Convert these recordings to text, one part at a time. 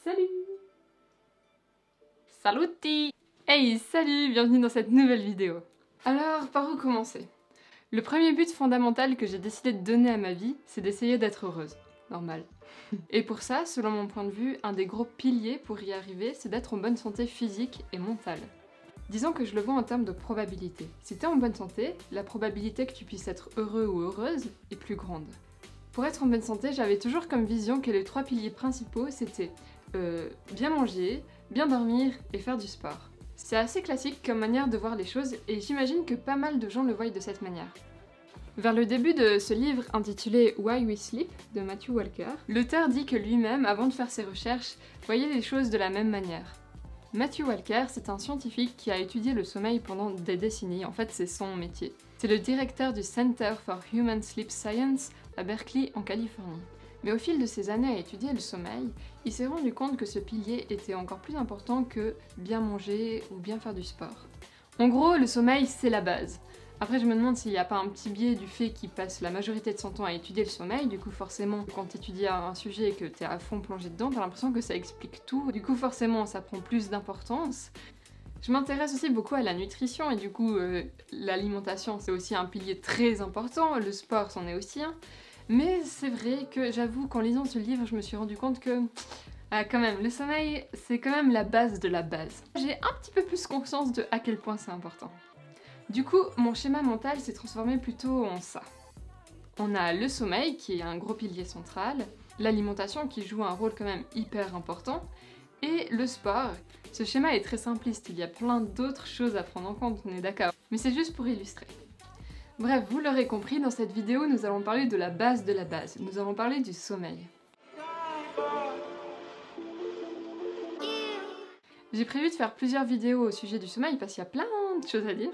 Salut! Saluti! Hey, salut! Bienvenue dans cette nouvelle vidéo. Alors, par où commencer? Le premier but fondamental que j'ai décidé de donner à ma vie, c'est d'essayer d'être heureuse. Normal. Et pour ça, selon mon point de vue, un des gros piliers pour y arriver, c'est d'être en bonne santé physique et mentale. Disons que je le vois en termes de probabilité. Si t'es en bonne santé, la probabilité que tu puisses être heureux ou heureuse est plus grande. Pour être en bonne santé, j'avais toujours comme vision que les trois piliers principaux, c'était bien manger, bien dormir et faire du sport. C'est assez classique comme manière de voir les choses et j'imagine que pas mal de gens le voient de cette manière. Vers le début de ce livre intitulé Why We Sleep de Matthew Walker, l'auteur dit que lui-même, avant de faire ses recherches, voyait les choses de la même manière. Matthew Walker, c'est un scientifique qui a étudié le sommeil pendant des décennies, en fait c'est son métier. C'est le directeur du Center for Human Sleep Science à Berkeley en Californie. Mais au fil de ses années à étudier le sommeil, il s'est rendu compte que ce pilier était encore plus important que bien manger ou bien faire du sport. En gros, le sommeil c'est la base. Après je me demande s'il n'y a pas un petit biais du fait qu'il passe la majorité de son temps à étudier le sommeil, du coup forcément quand tu étudies un sujet et que t'es à fond plongé dedans, t'as l'impression que ça explique tout, du coup forcément ça prend plus d'importance. Je m'intéresse aussi beaucoup à la nutrition et du coup l'alimentation c'est aussi un pilier très important, le sport c'en est aussi un. Mais c'est vrai que j'avoue qu'en lisant ce livre je me suis rendu compte que quand même, le sommeil c'est quand même la base de la base. J'ai un petit peu plus conscience de à quel point c'est important. Du coup, mon schéma mental s'est transformé plutôt en ça. On a le sommeil qui est un gros pilier central, l'alimentation qui joue un rôle quand même hyper important, et le sport. Ce schéma est très simpliste, il y a plein d'autres choses à prendre en compte, on est d'accord. Mais c'est juste pour illustrer. Bref, vous l'aurez compris, dans cette vidéo, nous allons parler de la base de la base. Nous allons parler du sommeil. J'ai prévu de faire plusieurs vidéos au sujet du sommeil parce qu'il y a plein de choses à dire,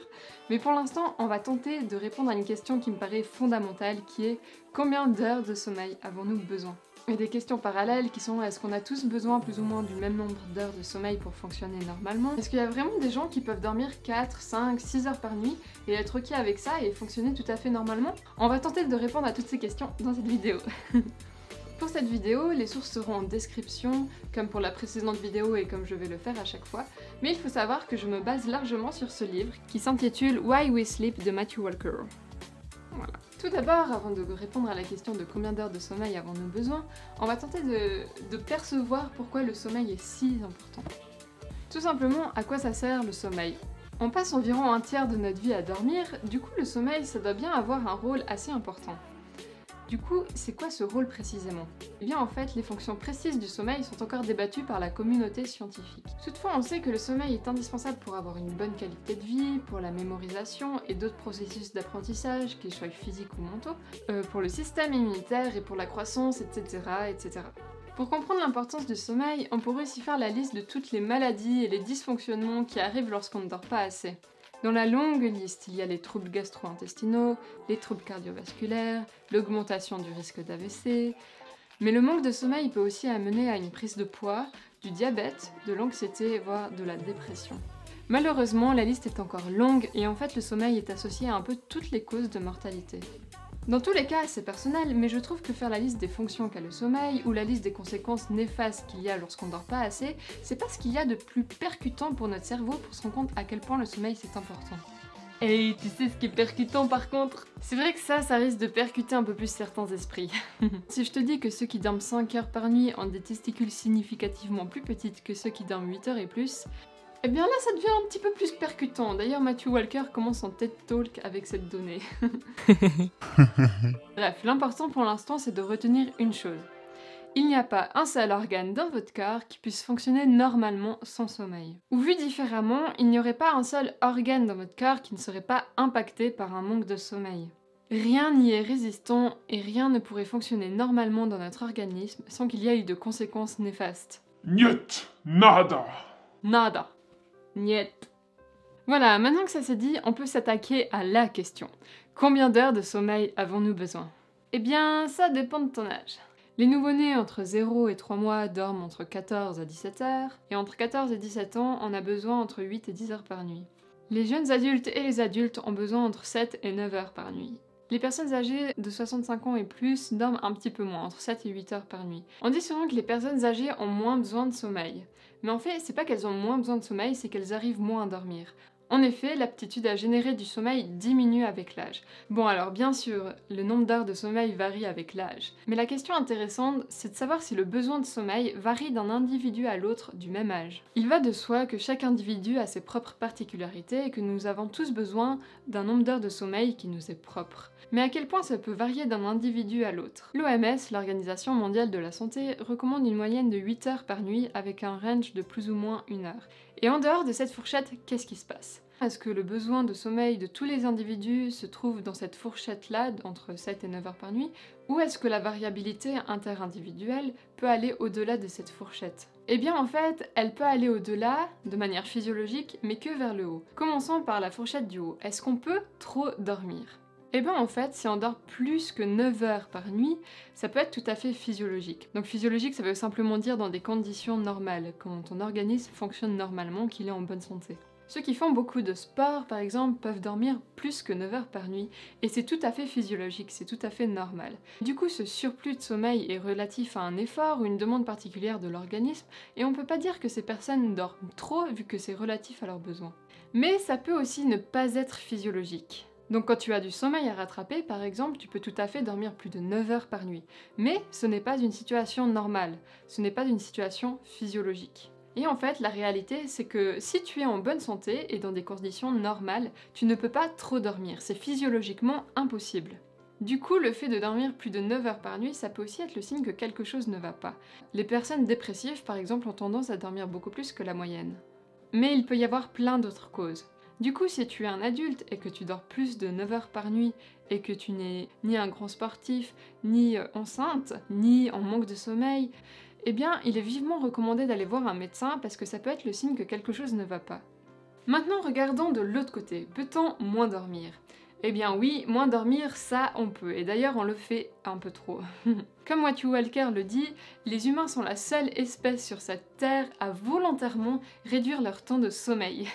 mais pour l'instant, on va tenter de répondre à une question qui me paraît fondamentale, qui est combien d'heures de sommeil avons-nous besoin? Et des questions parallèles qui sont est-ce qu'on a tous besoin plus ou moins du même nombre d'heures de sommeil pour fonctionner normalement? Est-ce qu'il y a vraiment des gens qui peuvent dormir 4, 5, 6 heures par nuit et être ok avec ça et fonctionner tout à fait normalement? On va tenter de répondre à toutes ces questions dans cette vidéo. Pour cette vidéo, les sources seront en description, comme pour la précédente vidéo et comme je vais le faire à chaque fois, mais il faut savoir que je me base largement sur ce livre qui s'intitule Why We Sleep de Matthew Walker. Voilà. Tout d'abord, avant de répondre à la question de combien d'heures de sommeil avons-nous besoin, on va tenter de percevoir pourquoi le sommeil est si important. Tout simplement, à quoi ça sert le sommeil? On passe environ un tiers de notre vie à dormir, du coup le sommeil ça doit bien avoir un rôle assez important. Du coup, c'est quoi ce rôle précisément? Eh bien en fait, les fonctions précises du sommeil sont encore débattues par la communauté scientifique. Toutefois, on sait que le sommeil est indispensable pour avoir une bonne qualité de vie, pour la mémorisation et d'autres processus d'apprentissage, qu'ils soient physiques ou mentaux, pour le système immunitaire et pour la croissance, etc. etc. Pour comprendre l'importance du sommeil, on pourrait aussi faire la liste de toutes les maladies et les dysfonctionnements qui arrivent lorsqu'on ne dort pas assez. Dans la longue liste, il y a les troubles gastro-intestinaux, les troubles cardiovasculaires, l'augmentation du risque d'AVC, mais le manque de sommeil peut aussi amener à une prise de poids, du diabète, de l'anxiété, voire de la dépression. Malheureusement, la liste est encore longue et en fait le sommeil est associé à un peu toutes les causes de mortalité. Dans tous les cas, c'est personnel, mais je trouve que faire la liste des fonctions qu'a le sommeil, ou la liste des conséquences néfastes qu'il y a lorsqu'on dort pas assez, c'est pas ce qu'il y a de plus percutant pour notre cerveau pour se rendre compte à quel point le sommeil c'est important. Et tu sais ce qui est percutant par contre? C'est vrai que ça risque de percuter un peu plus certains esprits. Si je te dis que ceux qui dorment 5 heures par nuit ont des testicules significativement plus petites que ceux qui dorment 8 heures et plus, eh bien là ça devient un petit peu plus percutant. D'ailleurs Matthew Walker commence en TED Talk avec cette donnée. Bref, l'important pour l'instant c'est de retenir une chose. Il n'y a pas un seul organe dans votre corps qui puisse fonctionner normalement sans sommeil. Ou vu différemment, il n'y aurait pas un seul organe dans votre corps qui ne serait pas impacté par un manque de sommeil. Rien n'y est résistant et rien ne pourrait fonctionner normalement dans notre organisme sans qu'il y ait eu de conséquences néfastes. Niet, nada. Nada. Niet. Voilà, maintenant que ça c'est dit, on peut s'attaquer à la question. Combien d'heures de sommeil avons-nous besoin? Eh bien, ça dépend de ton âge. Les nouveau-nés entre 0 et 3 mois dorment entre 14 à 17 heures, et entre 14 et 17 ans, on a besoin entre 8 et 10 heures par nuit. Les jeunes adultes et les adultes ont besoin entre 7 et 9 heures par nuit. Les personnes âgées de 65 ans et plus dorment un petit peu moins, entre 7 et 8 heures par nuit. On dit souvent que les personnes âgées ont moins besoin de sommeil. Mais en fait, c'est pas qu'elles ont moins besoin de sommeil, c'est qu'elles arrivent moins à dormir. En effet, l'aptitude à générer du sommeil diminue avec l'âge. Bon alors bien sûr, le nombre d'heures de sommeil varie avec l'âge. Mais la question intéressante, c'est de savoir si le besoin de sommeil varie d'un individu à l'autre du même âge. Il va de soi que chaque individu a ses propres particularités et que nous avons tous besoin d'un nombre d'heures de sommeil qui nous est propre. Mais à quel point ça peut varier d'un individu à l'autre? L'OMS, l'Organisation mondiale de la santé, recommande une moyenne de 8 heures par nuit avec un range de plus ou moins 1 heure. Et en dehors de cette fourchette, qu'est-ce qui se passe? Est-ce que le besoin de sommeil de tous les individus se trouve dans cette fourchette-là, entre 7 et 9 heures par nuit, ou est-ce que la variabilité interindividuelle peut aller au-delà de cette fourchette? Eh bien en fait, elle peut aller au-delà, de manière physiologique, mais que vers le haut. Commençons par la fourchette du haut. Est-ce qu'on peut trop dormir? Eh bien en fait, si on dort plus que 9 heures par nuit, ça peut être tout à fait physiologique. Donc physiologique, ça veut simplement dire dans des conditions normales, quand ton organisme fonctionne normalement, qu'il est en bonne santé. Ceux qui font beaucoup de sport, par exemple, peuvent dormir plus que 9 heures par nuit, et c'est tout à fait physiologique, c'est tout à fait normal. Du coup, ce surplus de sommeil est relatif à un effort ou une demande particulière de l'organisme, et on peut pas dire que ces personnes dorment trop, vu que c'est relatif à leurs besoins. Mais ça peut aussi ne pas être physiologique. Donc quand tu as du sommeil à rattraper, par exemple, tu peux tout à fait dormir plus de 9 heures par nuit. Mais ce n'est pas une situation normale, ce n'est pas une situation physiologique. Et en fait, la réalité, c'est que si tu es en bonne santé et dans des conditions normales, tu ne peux pas trop dormir, c'est physiologiquement impossible. Du coup, le fait de dormir plus de 9 heures par nuit, ça peut aussi être le signe que quelque chose ne va pas. Les personnes dépressives, par exemple, ont tendance à dormir beaucoup plus que la moyenne. Mais il peut y avoir plein d'autres causes. Du coup, si tu es un adulte et que tu dors plus de 9 heures par nuit et que tu n'es ni un grand sportif, ni enceinte, ni en manque de sommeil, eh bien, il est vivement recommandé d'aller voir un médecin parce que ça peut être le signe que quelque chose ne va pas. Maintenant, regardons de l'autre côté. Peut-on moins dormir? Eh bien oui, moins dormir, ça on peut, et d'ailleurs on le fait un peu trop. Comme Matthew Walker le dit, les humains sont la seule espèce sur cette terre à volontairement réduire leur temps de sommeil.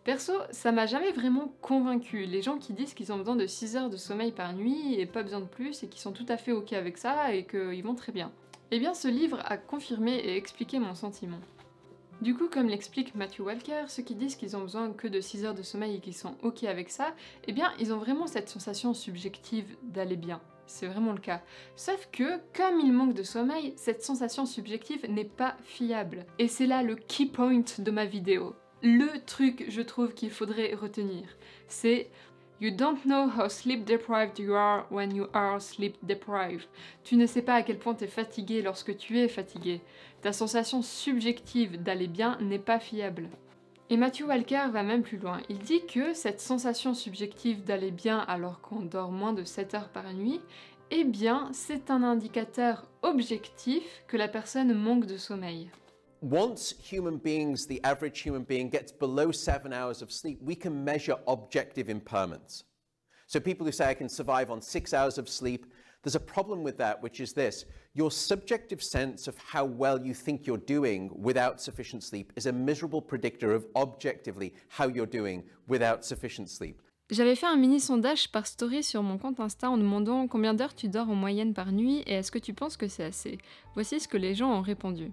Perso, ça m'a jamais vraiment convaincu, les gens qui disent qu'ils ont besoin de 6 heures de sommeil par nuit et pas besoin de plus et qui sont tout à fait ok avec ça et qu'ils vont très bien. Eh bien ce livre a confirmé et expliqué mon sentiment. Du coup, comme l'explique Matthew Walker, ceux qui disent qu'ils ont besoin que de 6 heures de sommeil et qu'ils sont ok avec ça, eh bien ils ont vraiment cette sensation subjective d'aller bien. C'est vraiment le cas. Sauf que, comme il manque de sommeil, cette sensation subjective n'est pas fiable. Et c'est là le key point de ma vidéo. Le truc, je trouve, qu'il faudrait retenir, c'est You don't know how sleep deprived you are when you are sleep deprived. Tu ne sais pas à quel point tu es fatigué lorsque tu es fatigué. Ta sensation subjective d'aller bien n'est pas fiable. Et Matthew Walker va même plus loin. Il dit que cette sensation subjective d'aller bien alors qu'on dort moins de 7 heures par nuit, eh bien, c'est un indicateur objectif que la personne manque de sommeil. Once the average human being gets below 7 hours of sleep, we can measure objective impairments. So people who say I can survive on 6 hours of sleep, there's a problem with that, which is this. Your subjective sense of how well you think you're doing without sufficient sleep is a miserable predictor of objectively how you're doing without sufficient sleep. J'avais fait un mini sondage par story sur mon compte Insta en demandant combien d'heures tu dors en moyenne par nuit et est-ce que tu penses que c'est assez. Voici ce que les gens ont répondu.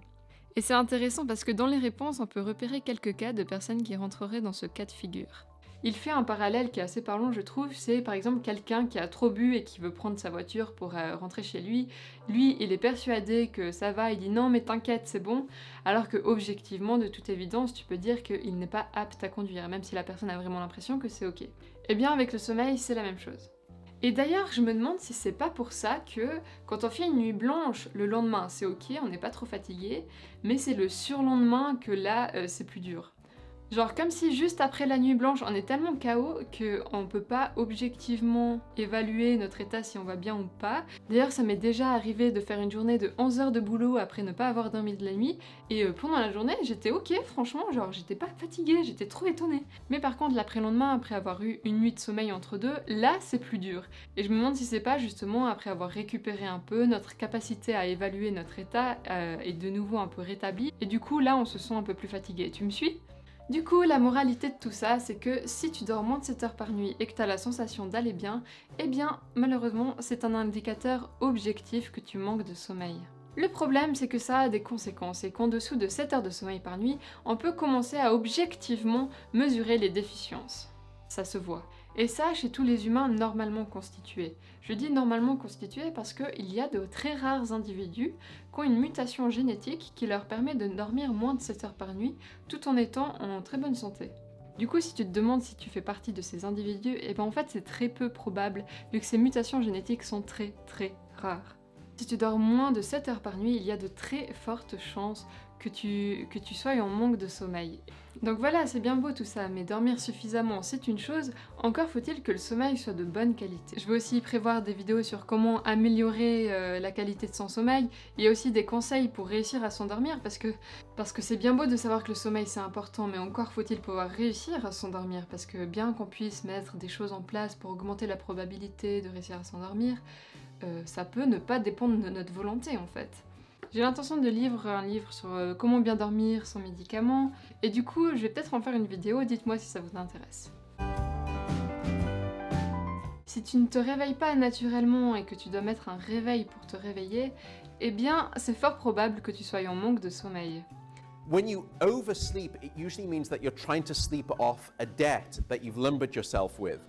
Et c'est intéressant parce que dans les réponses, on peut repérer quelques cas de personnes qui rentreraient dans ce cas de figure. Il fait un parallèle qui est assez parlant, je trouve, c'est par exemple quelqu'un qui a trop bu et qui veut prendre sa voiture pour rentrer chez lui. Lui, il est persuadé que ça va, il dit non mais t'inquiète, c'est bon, alors que objectivement, de toute évidence, tu peux dire qu'il n'est pas apte à conduire, même si la personne a vraiment l'impression que c'est ok. Eh bien avec le sommeil, c'est la même chose. Et d'ailleurs, je me demande si c'est pas pour ça que quand on fait une nuit blanche, le lendemain c'est ok, on n'est pas trop fatigué, mais c'est le surlendemain que là c'est plus dur. Genre comme si juste après la nuit blanche on est tellement KO qu'on peut pas objectivement évaluer notre état si on va bien ou pas. D'ailleurs ça m'est déjà arrivé de faire une journée de 11 heures de boulot après ne pas avoir dormi de la nuit et pendant la journée j'étais ok franchement, genre j'étais pas fatiguée, j'étais trop étonnée. Mais par contre l'après-lendemain après avoir eu une nuit de sommeil entre deux, là c'est plus dur. Et je me demande si c'est pas justement après avoir récupéré un peu, notre capacité à évaluer notre état est de nouveau un peu rétablie et du coup là on se sent un peu plus fatigué. Tu me suis ? Du coup, la moralité de tout ça, c'est que si tu dors moins de 7 heures par nuit et que tu as la sensation d'aller bien, eh bien, malheureusement, c'est un indicateur objectif que tu manques de sommeil. Le problème, c'est que ça a des conséquences et qu'en dessous de 7 heures de sommeil par nuit, on peut commencer à objectivement mesurer les déficiences. Ça se voit. Et ça, chez tous les humains normalement constitués. Je dis normalement constitués parce qu'il y a de très rares individus qui ont une mutation génétique qui leur permet de dormir moins de 7 heures par nuit tout en étant en très bonne santé. Du coup, si tu te demandes si tu fais partie de ces individus, et ben en fait c'est très peu probable vu que ces mutations génétiques sont très rares. Si tu dors moins de 7 heures par nuit, il y a de très fortes chances que tu sois en manque de sommeil. Donc voilà, c'est bien beau tout ça, mais dormir suffisamment c'est une chose, encore faut-il que le sommeil soit de bonne qualité. Je vais aussi prévoir des vidéos sur comment améliorer la qualité de son sommeil. Il y a aussi des conseils pour réussir à s'endormir, parce que c'est bien beau de savoir que le sommeil c'est important, mais encore faut-il pouvoir réussir à s'endormir, parce que bien qu'on puisse mettre des choses en place pour augmenter la probabilité de réussir à s'endormir, ça peut ne pas dépendre de notre volonté en fait. J'ai l'intention de lire un livre sur comment bien dormir sans médicaments, et du coup je vais peut-être en faire une vidéo, dites-moi si ça vous intéresse. Si tu ne te réveilles pas naturellement et que tu dois mettre un réveil pour te réveiller, eh bien c'est fort probable que tu sois en manque de sommeil. When you oversleep, it usually means that you're trying to sleep off a debt that you've lumbered yourself with.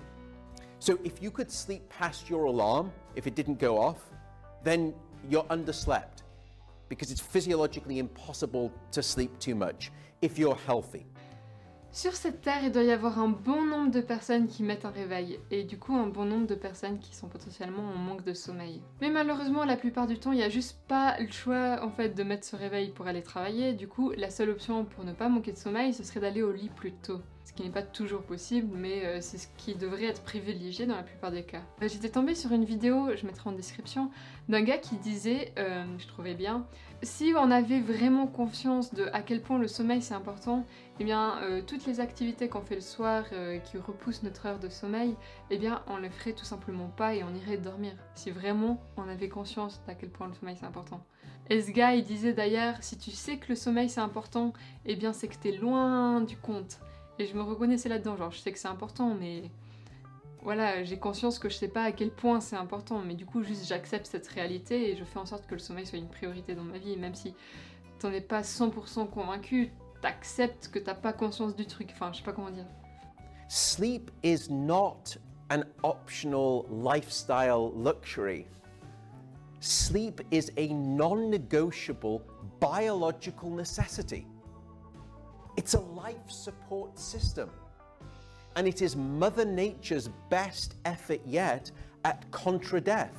So if you could sleep past your alarm, if it didn't go off, then you're underslept, because it's physiologically impossible to sleep too much if you're healthy. Sur cette terre, il doit y avoir un bon nombre de personnes qui mettent un réveil, et du coup un bon nombre de personnes qui sont potentiellement en manque de sommeil. Mais malheureusement, la plupart du temps, il n'y a juste pas le choix en fait de mettre ce réveil pour aller travailler. Du coup, la seule option pour ne pas manquer de sommeil, ce serait d'aller au lit plus tôt. Ce qui n'est pas toujours possible, mais c'est ce qui devrait être privilégié dans la plupart des cas. J'étais tombée sur une vidéo, je mettrai en description, d'un gars qui disait, je trouvais bien, si on avait vraiment conscience de à quel point le sommeil c'est important, eh bien toutes les activités qu'on fait le soir qui repoussent notre heure de sommeil, eh bien on le ferait tout simplement pas et on irait dormir. Si vraiment on avait conscience d'à quel point le sommeil c'est important. Et ce gars il disait d'ailleurs, si tu sais que le sommeil c'est important, eh bien c'est que t'es loin du compte. Et je me reconnaissais là-dedans, genre je sais que c'est important, mais voilà, j'ai conscience que je sais pas à quel point c'est important, mais du coup juste j'accepte cette réalité et je fais en sorte que le sommeil soit une priorité dans ma vie, même si t'en es pas 100% convaincu, t'acceptes que t'as pas conscience du truc, enfin je sais pas comment dire. Sleep is not an optional lifestyle luxury. Sleep is a non-negotiable biological necessity. It's a life support system, and it is Mother Nature's best effort yet at contra-death.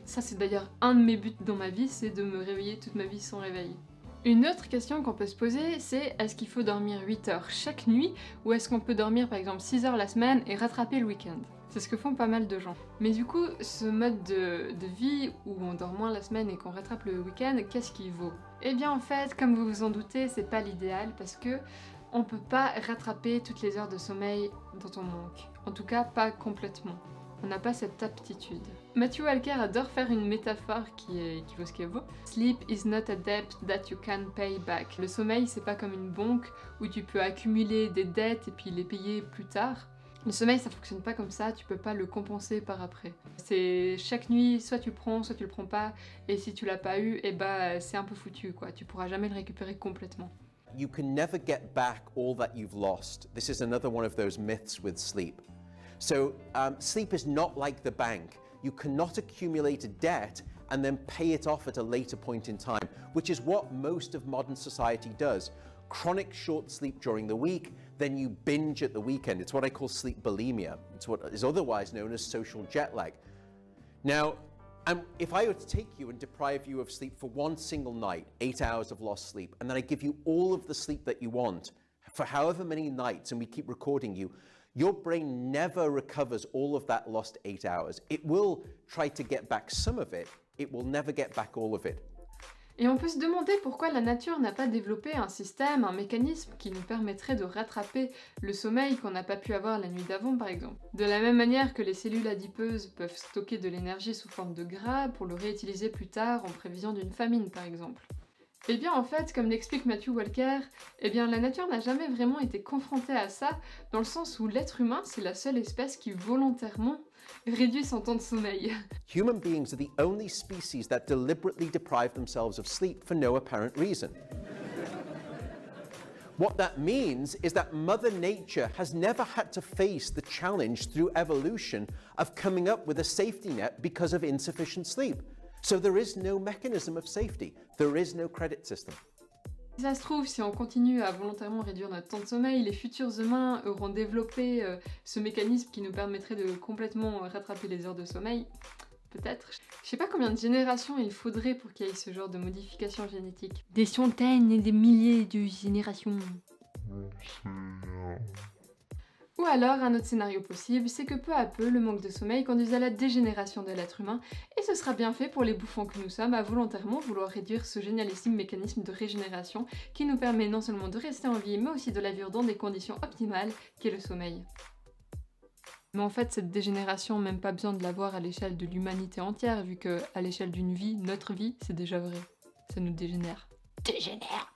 Ça c'est d'ailleurs un de mes buts dans ma vie, c'est de me réveiller toute ma vie sans réveil. Une autre question qu'on peut se poser, c'est est-ce qu'il faut dormir 8 heures chaque nuit, ou est-ce qu'on peut dormir par exemple 6 heures la semaine et rattraper le week-end? C'est ce que font pas mal de gens. Mais du coup, ce mode de vie où on dort moins la semaine et qu'on rattrape le week-end, qu'est-ce qu'il vaut? Eh bien en fait, comme vous vous en doutez, c'est pas l'idéal parce que on peut pas rattraper toutes les heures de sommeil dont on manque. En tout cas, pas complètement. On n'a pas cette aptitude. Matthew Walker adore faire une métaphore qui vaut ce qu'elle vaut. Sleep is not a debt that you can pay back. Le sommeil, c'est pas comme une banque où tu peux accumuler des dettes et puis les payer plus tard. Le sommeil, ça fonctionne pas comme ça, tu peux pas le compenser par après. C'est chaque nuit, soit tu le prends, soit tu le prends pas, et si tu l'as pas eu, eh bah c'est un peu foutu quoi, tu pourras jamais le récupérer complètement. You can never get back all that you've lost. This is another one of those myths with sleep. So sleep is not like the bank. You cannot accumulate a debt and then pay it off at a later point in time, which is what most of modern society does. Chronic short sleep during the week, then you binge at the weekend. It's what I call sleep bulimia. It's what is otherwise known as social jet lag. Now, if I were to take you and deprive you of sleep for one single night, 8 hours of lost sleep, and then I give you all of the sleep that you want for however many nights, and we keep recording you, your brain never recovers all of that lost 8 hours. It will try to get back some of it. It will never get back all of it. Et on peut se demander pourquoi la nature n'a pas développé un système, un mécanisme qui nous permettrait de rattraper le sommeil qu'on n'a pas pu avoir la nuit d'avant par exemple. De la même manière que les cellules adipeuses peuvent stocker de l'énergie sous forme de gras pour le réutiliser plus tard en prévision d'une famine par exemple. Eh bien en fait, comme l'explique Matthew Walker, eh bien la nature n'a jamais vraiment été confrontée à ça, dans le sens où l'être humain, c'est la seule espèce qui volontairement réduit son temps de sommeil. Human beings are the only species that deliberately deprive themselves of sleep for no apparent reason. What that means is that Mother Nature has never had to face the challenge through evolution of coming up with a safety net because of insufficient sleep. So there is no mechanism of safety. There is no credit system. Si ça se trouve, si on continue à volontairement réduire notre temps de sommeil, les futurs humains auront développé ce mécanisme qui nous permettrait de complètement rattraper les heures de sommeil. Peut-être. Je sais pas combien de générations il faudrait pour qu'il y ait ce genre de modification génétique. Des centaines et des milliers de générations. Ou alors, un autre scénario possible, c'est que peu à peu, le manque de sommeil conduise à la dégénération de l'être humain, et ce sera bien fait pour les bouffons que nous sommes à volontairement vouloir réduire ce génialissime mécanisme de régénération qui nous permet non seulement de rester en vie, mais aussi de la vivre dans des conditions optimales, qu'est le sommeil. Mais en fait, cette dégénération, même pas besoin de la voir à l'échelle de l'humanité entière, vu que à l'échelle d'une vie, notre vie, c'est déjà vrai. Ça nous dégénère. Dégénère!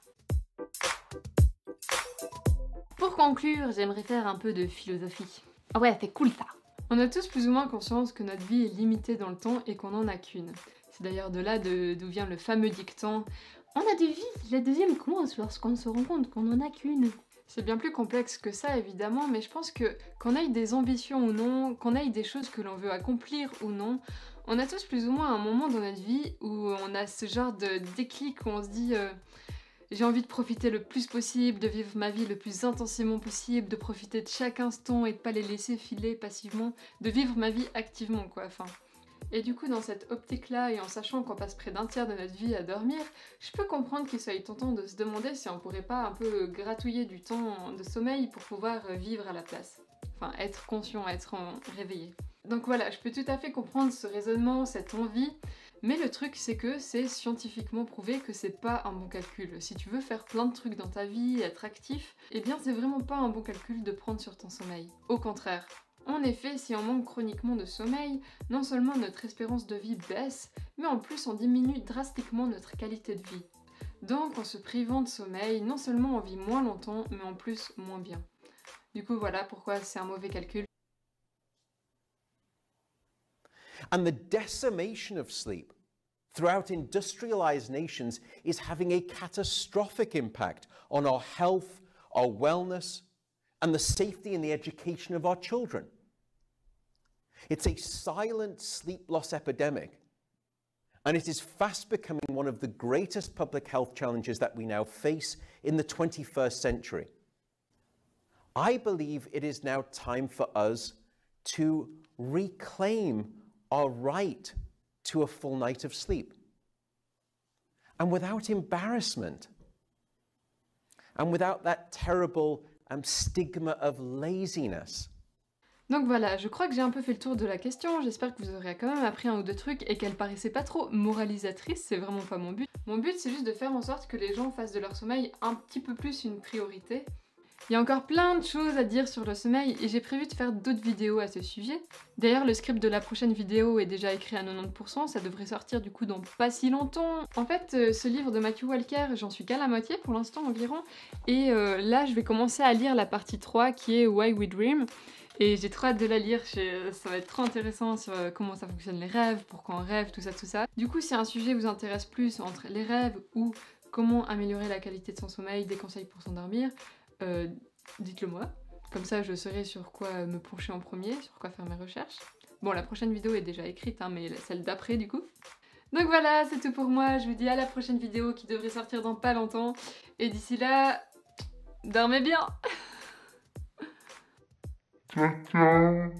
Pour conclure, j'aimerais faire un peu de philosophie. Ah ouais, c'est cool ça! On a tous plus ou moins conscience que notre vie est limitée dans le temps et qu'on n'en a qu'une. C'est d'ailleurs de là d'où vient le fameux dicton « On a des vies, la deuxième commence lorsqu'on se rend compte qu'on n'en a qu'une ». C'est bien plus complexe que ça évidemment, mais je pense que qu'on ait des ambitions ou non, qu'on ait des choses que l'on veut accomplir ou non, on a tous plus ou moins un moment dans notre vie où on a ce genre de déclic où on se dit j'ai envie de profiter le plus possible, de vivre ma vie le plus intensément possible, de profiter de chaque instant et de pas les laisser filer passivement, de vivre ma vie activement quoi, enfin. Et du coup, dans cette optique-là, et en sachant qu'on passe près d'un tiers de notre vie à dormir, je peux comprendre qu'il soit tentant de se demander si on pourrait pas un peu gratouiller du temps de sommeil pour pouvoir vivre à la place. Enfin, être conscient, être réveillé. Donc voilà, je peux tout à fait comprendre ce raisonnement, cette envie, mais le truc c'est que c'est scientifiquement prouvé que c'est pas un bon calcul. Si tu veux faire plein de trucs dans ta vie, être actif, eh bien c'est vraiment pas un bon calcul de prendre sur ton sommeil. Au contraire. En effet, si on manque chroniquement de sommeil, non seulement notre espérance de vie baisse, mais en plus on diminue drastiquement notre qualité de vie. Donc en se privant de sommeil, non seulement on vit moins longtemps, mais en plus moins bien. Du coup voilà pourquoi c'est un mauvais calcul. And the decimation of sleep throughout industrialized nations is having a catastrophic impact on our health, our wellness, and the safety and the education of our children. It's a silent sleep loss epidemic, and it is fast becoming one of the greatest public health challenges that we now face in the 21st century. I believe it is now time for us to reclaim our right to a full night of sleep, and without embarrassment, and without that terrible stigma of laziness. Donc voilà, je crois que j'ai un peu fait le tour de la question, j'espère que vous aurez quand même appris un ou deux trucs et qu'elle paraissait pas trop moralisatrice, c'est vraiment pas mon but. Mon but c'est juste de faire en sorte que les gens fassent de leur sommeil un petit peu plus une priorité. Il y a encore plein de choses à dire sur le sommeil et j'ai prévu de faire d'autres vidéos à ce sujet. D'ailleurs, le script de la prochaine vidéo est déjà écrit à 90%, ça devrait sortir du coup dans pas si longtemps. En fait, ce livre de Matthew Walker, j'en suis qu'à la moitié pour l'instant environ, et là je vais commencer à lire la partie 3 qui est Why We Dream. Et j'ai trop hâte de la lire, ça va être trop intéressant sur comment ça fonctionne les rêves, pourquoi on rêve, tout ça, tout ça. Du coup, si un sujet vous intéresse plus entre les rêves ou comment améliorer la qualité de son sommeil, des conseils pour s'endormir, dites-le moi. Comme ça, je saurai sur quoi me pencher en premier, sur quoi faire mes recherches. Bon, la prochaine vidéo est déjà écrite, hein, mais celle d'après, du coup. Donc voilà, c'est tout pour moi. Je vous dis à la prochaine vidéo qui devrait sortir dans pas longtemps. Et d'ici là, dormez bien. Ciao, ciao.